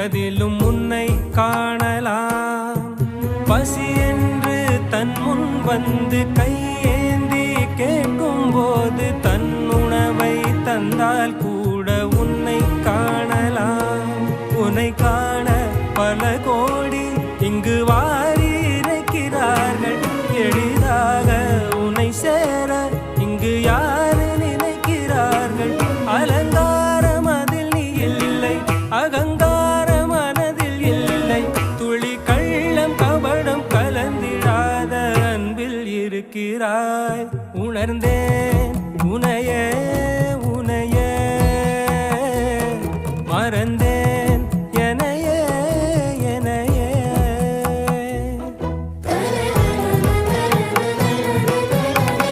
எதிலும் உன்னை காணலாம். பசி என்று தன் முன் வந்து கையேந்தி கேட்கும் போது தன் உணவை தந்தால் கூட உன்னை காணலாம். உன்னை காண பல கோடி இங்கு வாரி இறைக்கிறார்கள். எளிதாக உன்னை சேர இங்கு யாரு நினைக்கிறார்கள். அலங்காரம் அதில் நீ இல்லை, அகங்கார மனதில் இல்லை. துளி கள்ளம் கபடம் கலந்திடாத அன்பில் இருக்கிறாய். உணர்ந்தேன் உனையே